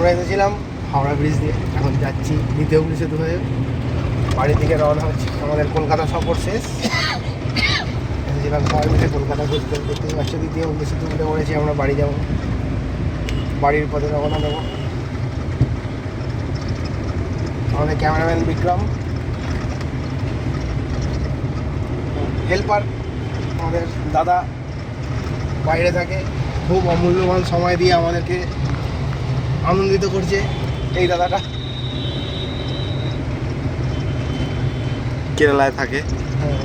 আমরা এসেছিলাম হাওড়া ব্রিজ দিয়ে, এখন যাচ্ছি দ্বিতীয় ব্রিজ সেতু হয়ে বাড়ির দিকে রওনা হচ্ছে। আমাদের কলকাতা সফর শেষ, এসেছিলাম সবাই মিলে কলকাতা ঘুরতে। দেখতেই পাচ্ছি দ্বিতীয় ব্রিজ সেতু উঠে পড়েছি, আমরা বাড়ি যাবো, বাড়ির পথে রওনা দেবো। আমাদের ক্যামেরাম্যান বিক্রম, হেল্পার আমাদের দাদা বাইরে থাকে, খুব অমূল্যবান সময় দিয়ে আমাদেরকে আনন্দিত করছে এই দাদাটা। কেরালায় থাকে। হ্যাঁ,